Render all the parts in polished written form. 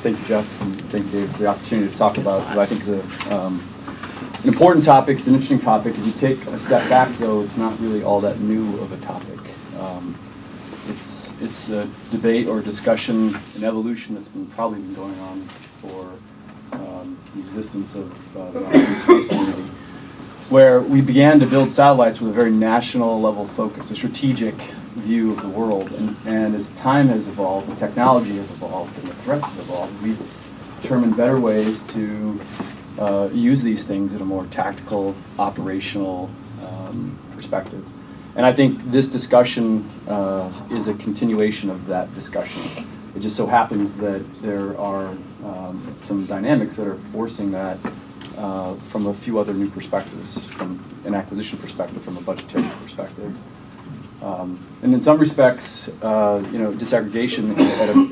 thank you, Jeff, and thank you for the opportunity to talk about what I think is an important topic. It's an interesting topic. If you take a step back, though, it's not really all that new of a topic. It's a debate or a discussion, an evolution that's probably been going on for the existence of the space community, where we began to build satellites with a very national level focus, a strategic view of the world. And as time has evolved, the technology has evolved, and the threats have evolved, we've determined better ways to use these things in a more tactical, operational perspective. And I think this discussion is a continuation of that discussion. It just so happens that there are some dynamics that are forcing that from a few other new perspectives, from an acquisition perspective, from a budgetary perspective. And in some respects, disaggregation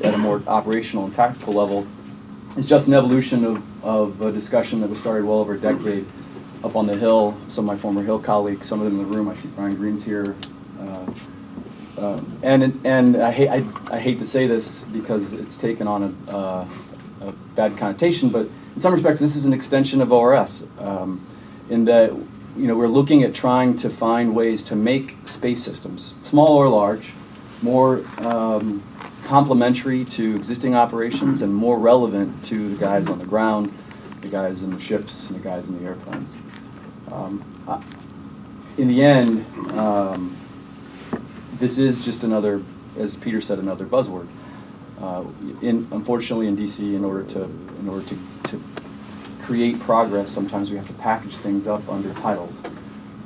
at a more operational and tactical level is just an evolution of a discussion that was started well over a decade up on the Hill. Some of my former Hill colleagues, some of them in the room, I see Brian Green's here. And I hate to say this because it's taken on a bad connotation, but in some respects this is an extension of ORS in that we're looking at trying to find ways to make space systems, small or large, more complementary to existing operations and more relevant to the guys on the ground, the guys in the ships, and the guys in the airplanes. In the end, this is just another, as Peter said, another buzzword. Unfortunately, in DC, in order to create progress, sometimes we have to package things up under titles.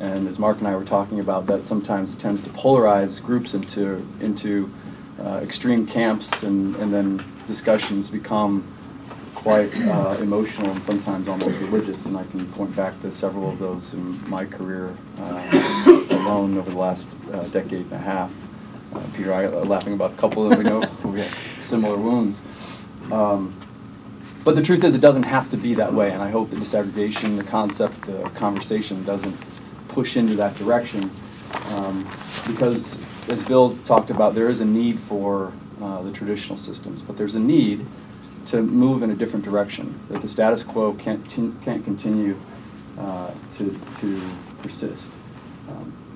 And as Marc and I were talking about, that sometimes tends to polarize groups into extreme camps, and then discussions become quite emotional and sometimes almost religious. And I can point back to several of those in my career alone over the last decade and a half. Peter and I are laughing about a couple of them we know we have similar wounds. But the truth is, it doesn't have to be that way, and I hope that disaggregation, the concept, the conversation doesn't push into that direction, because, as Bill talked about, there is a need for the traditional systems, but there's a need to move in a different direction, that the status quo can't continue to persist.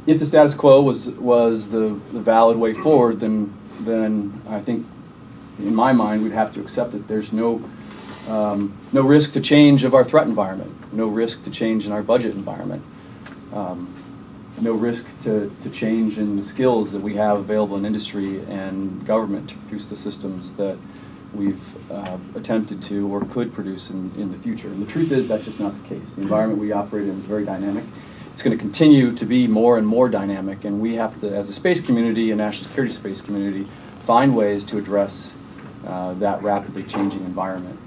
If the status quo was the valid way forward, then I think, in my mind, we'd have to accept that there's no risk to change of our threat environment, no risk to change in our budget environment, no risk to change in the skills that we have available in industry and government to produce the systems that we've attempted to or could produce in the future. And the truth is, that's just not the case. The environment we operate in is very dynamic. It's going to continue to be more and more dynamic, and we have to, as a space community, a national security space community, find ways to address that rapidly changing environment.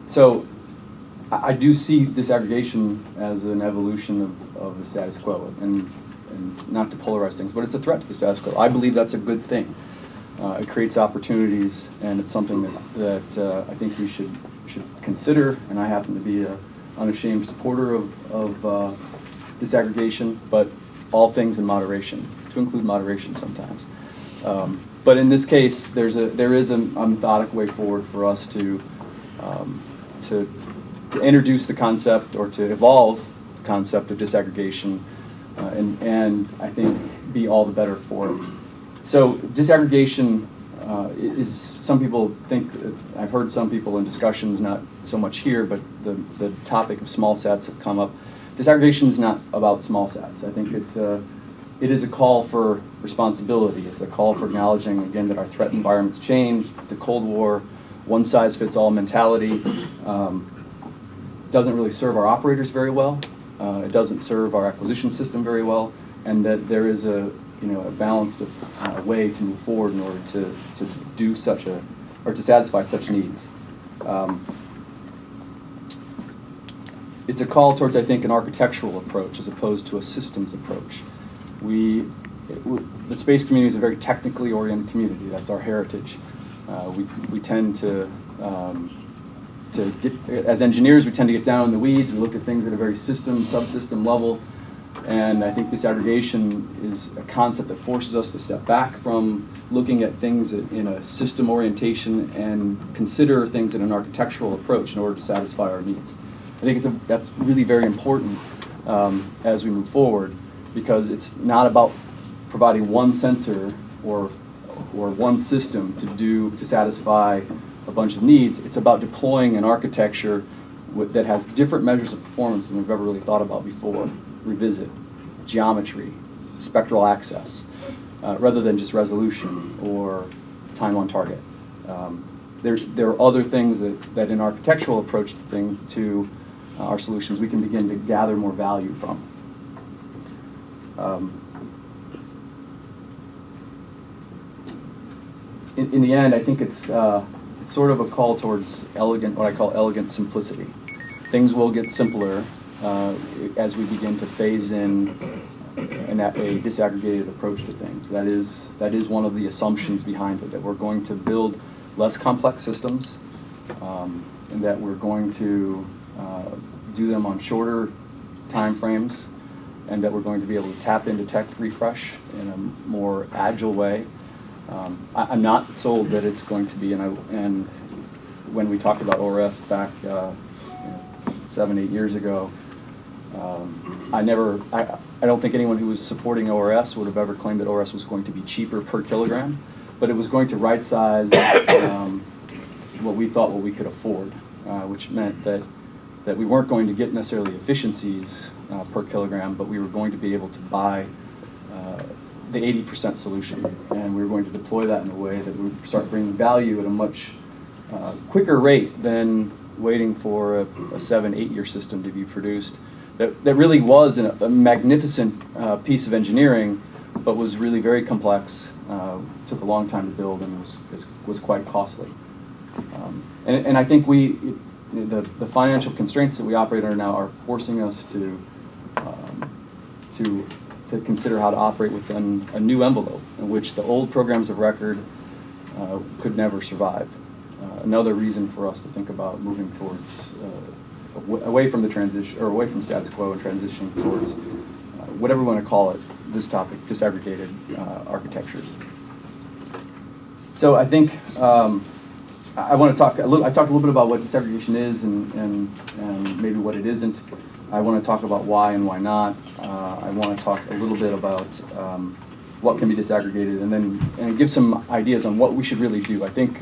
So I do see disaggregation as an evolution of the status quo, and not to polarize things, but it's a threat to the status quo. I believe that's a good thing. It creates opportunities, and it's something that I think we should consider, and I happen to be an unashamed supporter of disaggregation, but all things in moderation, to include moderation sometimes. But in this case, there is a methodic way forward for us to introduce the concept, or to evolve the concept of disaggregation, and I think be all the better for it. So disaggregation is, some people think, I've heard some people in discussions, not so much here, but the topic of small sats have come up. Disaggregation is not about small sats. I think it is a call for responsibility. It's a call for acknowledging, again, that our threat environment's changed. The Cold War one-size-fits-all mentality doesn't really serve our operators very well. It doesn't serve our acquisition system very well, and that there is a balanced way to move forward in order to do such or to satisfy such needs. It's a call towards, I think, an architectural approach as opposed to a systems approach. The space community is a very technically oriented community. That's our heritage. We tend to get, as engineers, we tend to get down in the weeds. We look at things at a very subsystem level. And I think disaggregation is a concept that forces us to step back from looking at things in a system orientation and consider things in an architectural approach in order to satisfy our needs. I think that's really very important as we move forward, because it's not about providing one sensor or one system to satisfy a bunch of needs. It's about deploying an architecture that has different measures of performance than we've ever really thought about before. Revisit, geometry, spectral access, rather than just resolution or time on target. There are other things that in architectural approach to our solutions we can begin to gather more value from. In the end, I think it's sort of a call towards what I call elegant simplicity. Things will get simpler as we begin to phase in a disaggregated approach to things. That is one of the assumptions behind it, that we're going to build less complex systems, and that we're going to do them on shorter time frames, and that we're going to be able to tap into tech refresh in a more agile way. I'm not sold that it's going to be, and when we talked about ORS back 7-8 years ago, I don't think anyone who was supporting ORS would have ever claimed that ORS was going to be cheaper per kilogram, but it was going to right size what we could afford, which meant that we weren't going to get necessarily efficiencies per kilogram, but we were going to be able to buy the 80% solution, and we were going to deploy that in a way that would start bringing value at a much quicker rate than waiting for a 7-8 year system to be produced. That really was a magnificent piece of engineering, but was really very complex, took a long time to build, and was quite costly. And I think the financial constraints that we operate under now are forcing us to consider how to operate within a new envelope in which the old programs of record could never survive. Another reason for us to think about moving towards away from the transition, or away from status quo, and transitioning towards whatever we want to call it, this topic, disaggregated architectures. So I think I want to talk a little. I talked a little bit about what disaggregation is and maybe what it isn't. I want to talk about why and why not. I want to talk a little bit about what can be disaggregated, and give some ideas on what we should really do. I think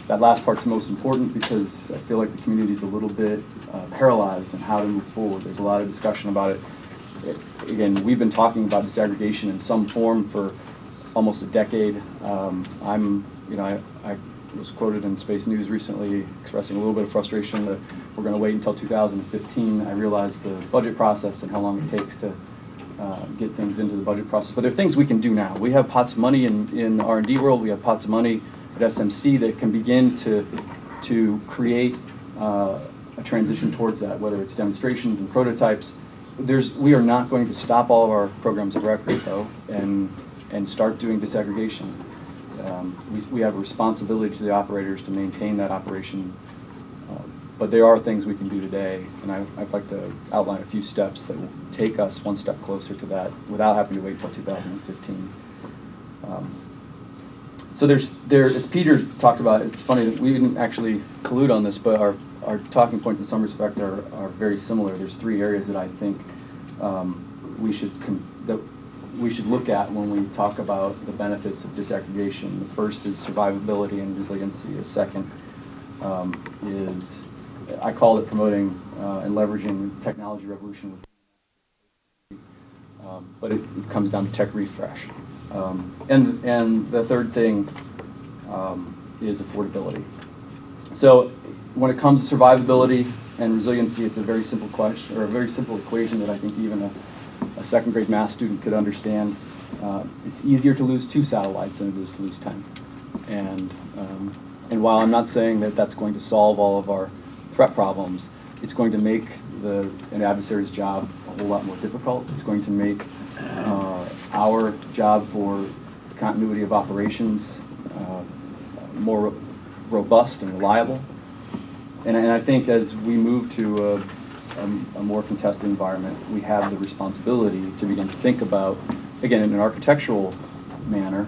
that last part's most important because I feel like the community is a little bit paralyzed in how to move forward. There's a lot of discussion about it. Again, we've been talking about disaggregation in some form for almost a decade. I was quoted in Space News recently expressing a little bit of frustration that we're going to wait until 2015. I realize the budget process and how long it takes to get things into the budget process. But there are things we can do now. We have pots of money in the R&D world. We have pots of money at SMC that can begin to create a transition towards that, whether it's demonstrations and prototypes. We are not going to stop all of our programs of record, though, and start doing disaggregation. We have a responsibility to the operators to maintain that operation, but there are things we can do today, and I'd like to outline a few steps that will take us one step closer to that without having to wait until 2015. So as Peter talked about, it's funny that we didn't actually collude on this, but our talking points in some respect are very similar. There's 3 areas that I think we should look at when we talk about the benefits of disaggregation. The first is survivability and resiliency. The second is, I call it promoting and leveraging the technology revolution. But it comes down to tech refresh. And the third thing is affordability. So when it comes to survivability and resiliency, it's a very simple question, or a very simple equation that I think even a second-grade math student could understand. It's easier to lose 2 satellites than it is to lose 10. And while I'm not saying that that's going to solve all of our threat problems, it's going to make an adversary's job a whole lot more difficult. It's going to make our job for continuity of operations more robust and reliable. And I think as we move to a more contested environment, we have the responsibility to begin to think about, again, in an architectural manner,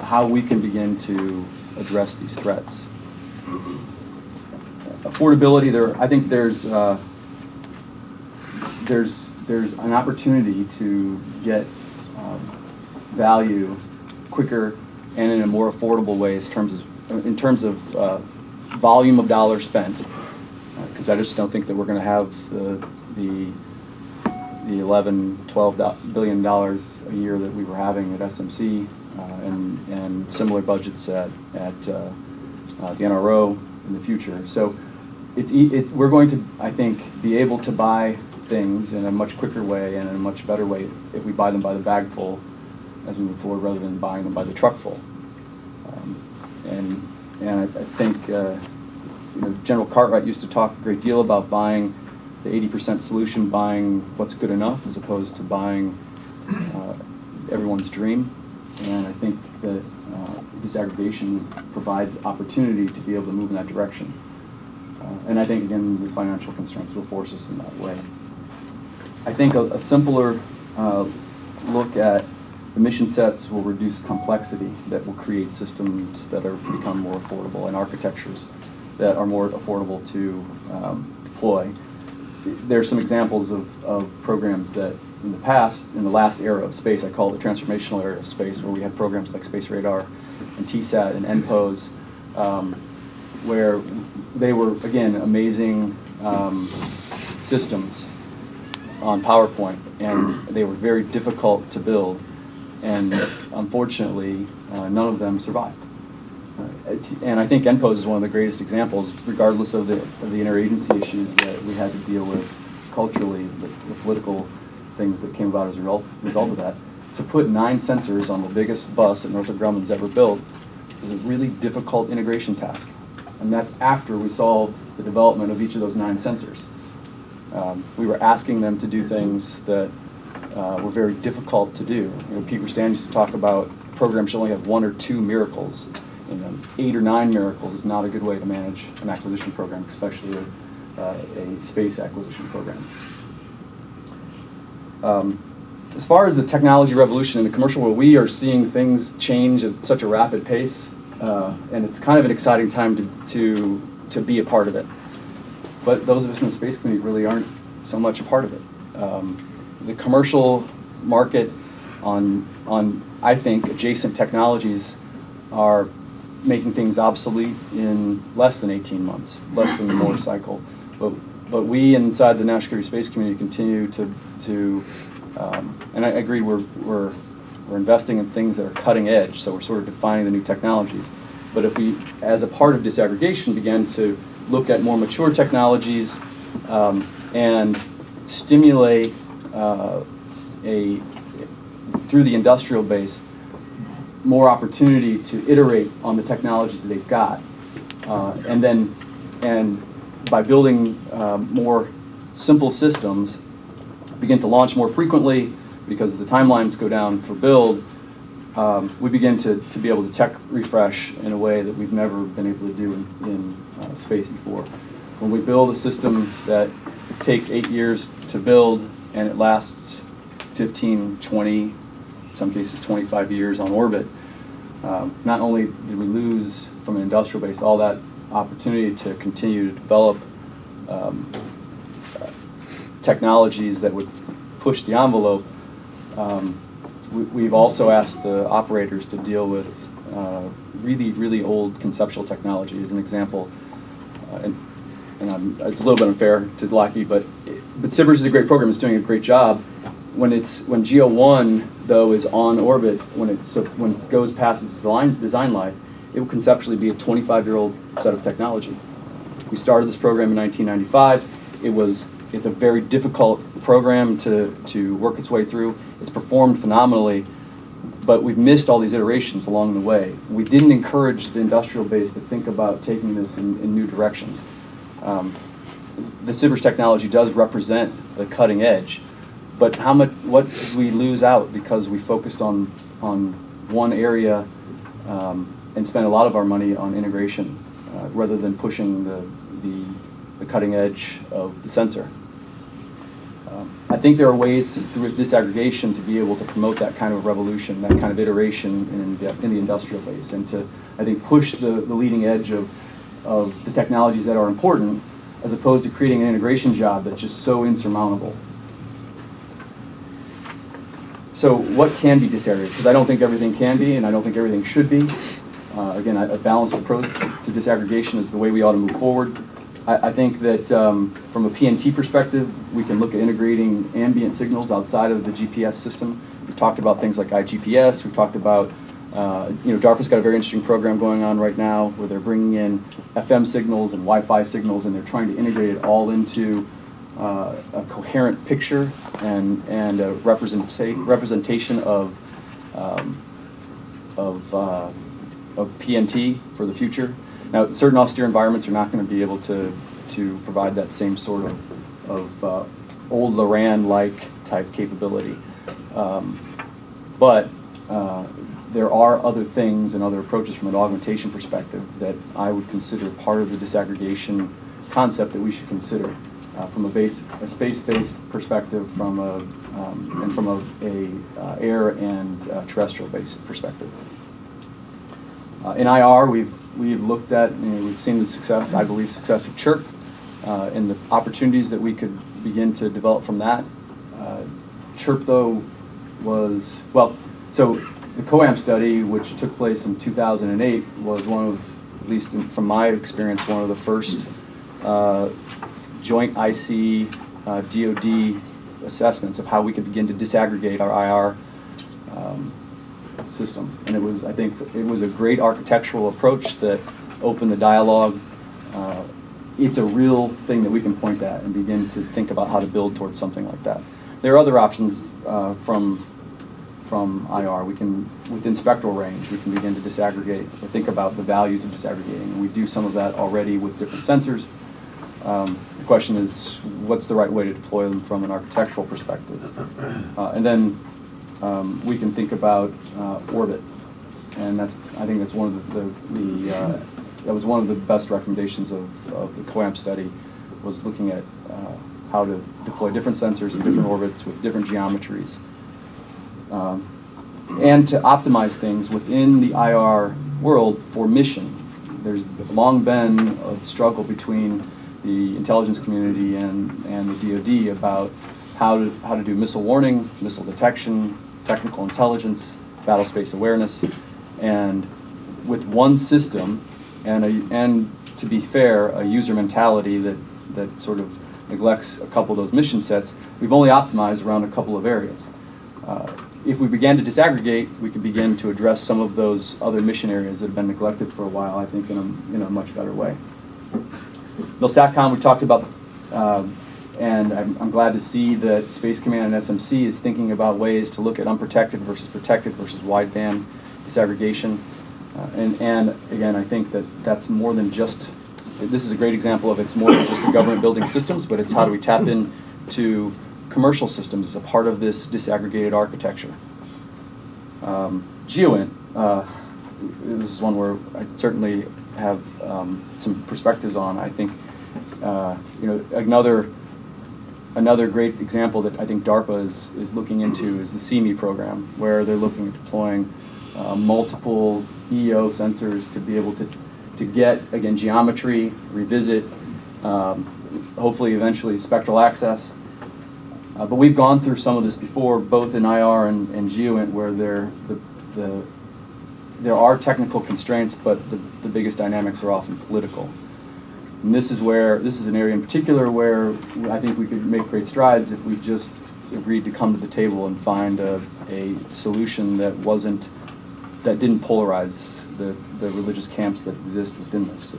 how we can begin to address these threats. Affordability, I think there's an opportunity to get value quicker and in a more affordable way in terms of volume of dollars spent. Because I just don't think that we're going to have the 11, 12 billion dollars a year that we were having at SMC and similar budgets at the NRO in the future. So we're going to, I think, be able to buy things in a much quicker way and in a much better way if we buy them by the bagful as we move forward rather than buying them by the truckful. And I think General Cartwright used to talk a great deal about buying the 80% solution, buying what's good enough as opposed to buying everyone's dream. And I think that disaggregation provides opportunity to be able to move in that direction. And I think, again, the financial constraints will force us in that way. I think a simpler look at the mission sets will reduce complexity that will create systems that become more affordable and architectures that are more affordable to deploy. There are some examples of programs that in the past, in the last era of space, I call it the transformational era of space, where we had programs like Space Radar and TSAT and NPOS, where they were, again, amazing systems on PowerPoint, and they were very difficult to build, and unfortunately, none of them survived. And I think NPOS is one of the greatest examples, regardless of the interagency issues that we had to deal with culturally, the political things that came about as a result of that. To put 9 sensors on the biggest bus that Northrop Grumman's ever built is a really difficult integration task. And that's after we solved the development of each of those 9 sensors. We were asking them to do things that were very difficult to do. Pete Rustan used to talk about programs should only have 1 or 2 miracles. 8 or 9 miracles is not a good way to manage an acquisition program, especially a space acquisition program. As far as the technology revolution in the commercial world, we are seeing things change at such a rapid pace, and it's kind of an exciting time to be a part of it. But those of us in the space community really aren't so much a part of it. The commercial market on I think, adjacent technologies are making things obsolete in less than 18 months, less than the Moore cycle. But we inside the national security space community continue to and I agree, we're investing in things that are cutting edge, so we're sort of defining the new technologies. But if we, as a part of disaggregation, begin to look at more mature technologies and stimulate through the industrial base more opportunity to iterate on the technologies that they've got, and by building more simple systems, begin to launch more frequently because the timelines go down for build, we begin to be able to tech refresh in a way that we've never been able to do in space before. When we build a system that takes 8 years to build and it lasts 15, 20, in some cases 25 years on orbit, not only did we lose from an industrial base all that opportunity to continue to develop technologies that would push the envelope, we've also asked the operators to deal with really, really old conceptual technology. As an example, and it's a little bit unfair to Lockheed, but SBIRS is a great program. It's doing a great job. When GEO-1 though is on orbit, when it goes past its design life, it will conceptually be a 25-year-old set of technology. We started this program in 1995. It's a very difficult program to work its way through. It's performed phenomenally, but we've missed all these iterations along the way. We didn't encourage the industrial base to think about taking this in new directions. The SBIRS technology does represent the cutting edge, but what did we lose out because we focused on one area and spent a lot of our money on integration rather than pushing the cutting edge of the sensor. I think there are ways through disaggregation to be able to promote that kind of revolution, that kind of iteration in the industrial base, and to, I think, push the leading edge of the technologies that are important, as opposed to creating an integration job that's just so insurmountable. So what can be disaggregated? Because I don't think everything can be, and I don't think everything should be. Again, a balanced approach to disaggregation is the way we ought to move forward. I think that from a PNT perspective, we can look at integrating ambient signals outside of the GPS system. We talked about things like iGPS. We talked about, DARPA's got a very interesting program going on right now where they're bringing in FM signals and Wi-Fi signals, and they're trying to integrate it all into a coherent picture and a representation of PNT for the future. Now, certain austere environments are not going to be able to provide that same sort of old Loran-like type capability. But there are other things and other approaches from an augmentation perspective that I would consider part of the disaggregation concept that we should consider from a space-based perspective, and from a air and terrestrial-based perspective. In IR, we've looked at, we've seen the success, I believe, success of CHIRP, and the opportunities that we could begin to develop from that. CHIRP, though, was, well, so the COAM study, which took place in 2008, was one of, at least from my experience, one of the first joint IC DoD assessments of how we could begin to disaggregate our IR system. And it was, I think, it was a great architectural approach that opened the dialogue. It's a real thing that we can point at and begin to think about how to build towards something like that. There are other options from IR. We can, within spectral range, we can begin to disaggregate or think about the values of disaggregating. And we do some of that already with different sensors. The question is, what's the right way to deploy them from an architectural perspective? And then we can think about orbit, and I think that's one of that was one of the best recommendations of the COAM study, was looking at how to deploy different sensors in different orbits with different geometries, and to optimize things within the IR world for mission. There's long been a struggle between the intelligence community and the DoD about how to do missile warning, missile detection, technical intelligence, battle space awareness, and with one system, and to be fair, a user mentality that sort of neglects a couple of those mission sets, we've only optimized around a couple of areas. If we began to disaggregate, we could begin to address some of those other mission areas that have been neglected for a while, I think, in a much better way. MilSatCom we talked about, and I'm glad to see that Space Command and SMC is thinking about ways to look at unprotected versus protected versus wideband disaggregation. And again, I think that's more than just, this is a great example of it's more than just the government building systems, but it's how do we tap into commercial systems as a part of this disaggregated architecture. GeoInt, this is one where I certainly have some perspectives on. I think another great example that I think DARPA is looking into is the CME program, where they're looking at deploying multiple EO sensors to be able to get, again, geometry, revisit, hopefully eventually spectral access. But we've gone through some of this before, both in IR and GeoInt, where there are technical constraints, but the biggest dynamics are often political. And this is an area in particular where I think we could make great strides if we just agreed to come to the table and find a solution that didn't polarize the religious camps that exist within this.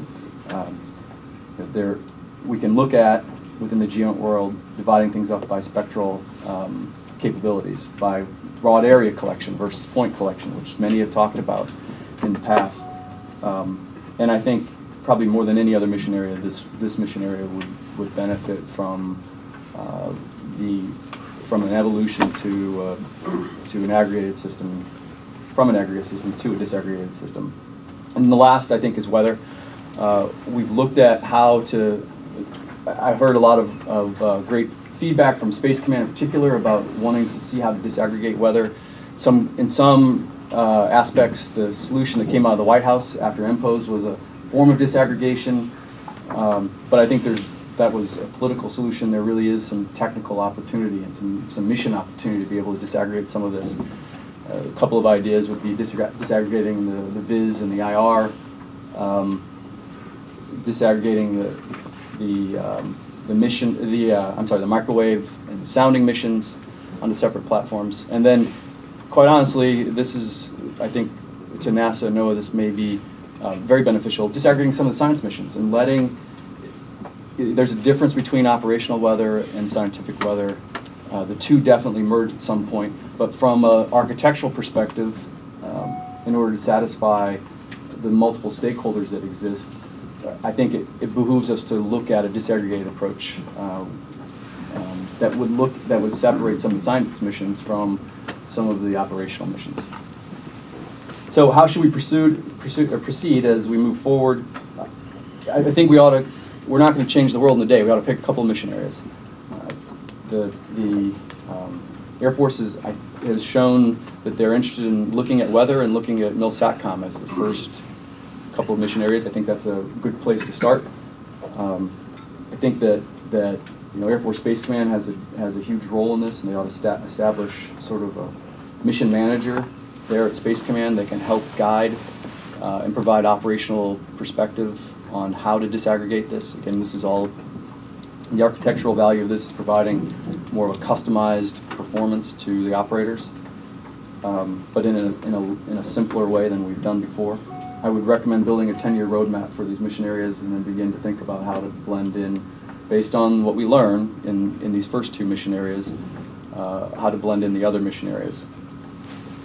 We can look at, within the GeoInt world, dividing things up by spectral capabilities, by broad area collection versus point collection, which many have talked about in the past. And I think probably more than any other mission area, this mission area would benefit from an evolution to an aggregated system, from an aggregated system to a disaggregated system. And the last, I think, is weather. We've looked at how to. I've heard a lot of great feedback from Space Command in particular about wanting to see how to disaggregate weather. In some aspects, the solution that came out of the White House after MPOS was a form of disaggregation, but I think that was a political solution. There really is some technical opportunity and some mission opportunity to be able to disaggregate some of this. A couple of ideas would be disaggregating the VIS and the IR, disaggregating the microwave and the sounding missions onto separate platforms. And then, quite honestly, this is, I think, to NASA, NOAA, this may be very beneficial, disaggregating some of the science missions and there's a difference between operational weather and scientific weather. The two definitely merge at some point, but from an architectural perspective, in order to satisfy the multiple stakeholders that exist, I think it behooves us to look at a disaggregated approach that would separate some of the science missions from some of the operational missions. So how should we proceed as we move forward? I think we're not going to change the world in a day. We ought to pick a couple of mission areas. The Air Force has shown that they're interested in looking at weather and looking at MIL-SATCOM as the first couple of mission areas. I think that's a good place to start. I think that Air Force Space Command has a huge role in this, and they ought to establish sort of a mission manager there at Space Command that can help guide and provide operational perspective on how to disaggregate this. Again, this is all the architectural value of this is providing more of a customized performance to the operators, but in a simpler way than we've done before. I would recommend building a 10-year roadmap for these mission areas and then begin to think about how to blend in, based on what we learn in these first two mission areas, how to blend in the other mission areas.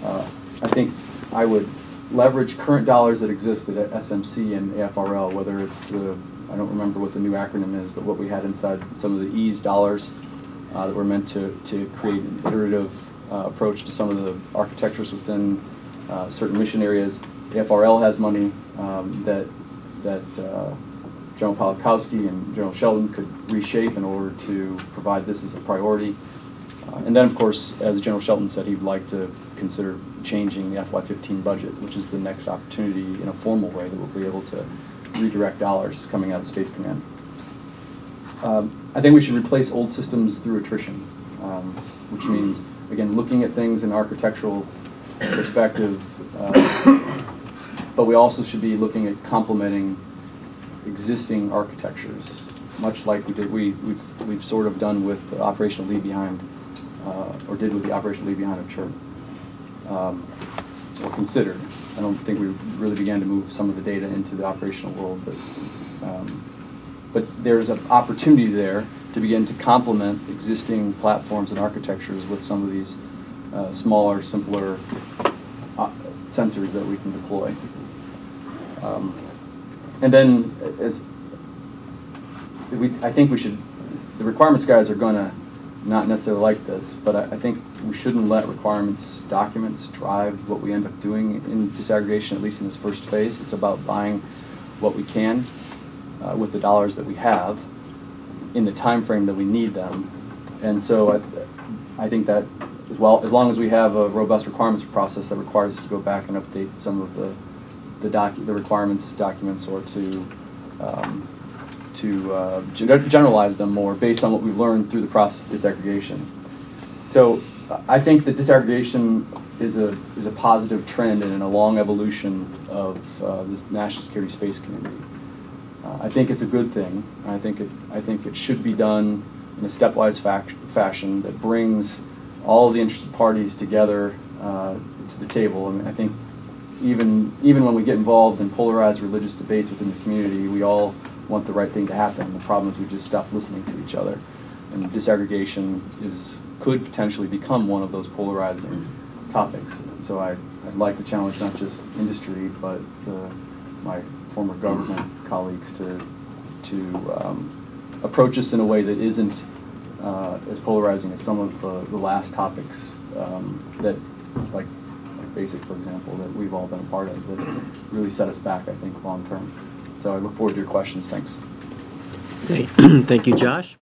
I think I would leverage current dollars that exist at SMC and AFRL, whether it's I don't remember what the new acronym is, but what we had inside some of the EASE dollars that were meant to create an iterative approach to some of the architectures within certain mission areas. AFRL has money that General Polakowski and General Sheldon could reshape in order to provide this as a priority. And then, of course, as General Shelton said, he'd like to consider changing the FY15 budget, which is the next opportunity in a formal way that we'll be able to redirect dollars coming out of Space Command. I think we should replace old systems through attrition, which means, again, looking at things in architectural perspective, but we also should be looking at complementing existing architectures, much like we've sort of done with the operational leave behind, or did with the operational leave behind of CHIRP, or considered. I don't think we really began to move some of the data into the operational world, but there's an opportunity there to begin to complement existing platforms and architectures with some of these smaller, simpler sensors that we can deploy. And then, I think the requirements guys are going to not necessarily like this, but I think we shouldn't let requirements documents drive what we end up doing in disaggregation, at least in this first phase. It's about buying what we can with the dollars that we have in the time frame that we need them. And so I think that, as long as we have a robust requirements process that requires us to go back and update some of the requirements documents, or to generalize them more based on what we've learned through the process of disaggregation. So I think that disaggregation is a positive trend and in a long evolution of this national security space community. I think it's a good thing. I think it should be done in a stepwise fashion that brings all of the interested parties together to the table. I mean, I think even when we get involved in polarized religious debates within the community, we all want the right thing to happen. The problem is we just stop listening to each other. And disaggregation could potentially become one of those polarizing topics. So I'd like to challenge not just industry, but my former government colleagues to approach this in a way that isn't as polarizing as some of the last topics that, like BASIC, for example, that we've all been a part of, that really set us back, I think, long term. So I look forward to your questions. Thanks. Great. Thank you, Josh.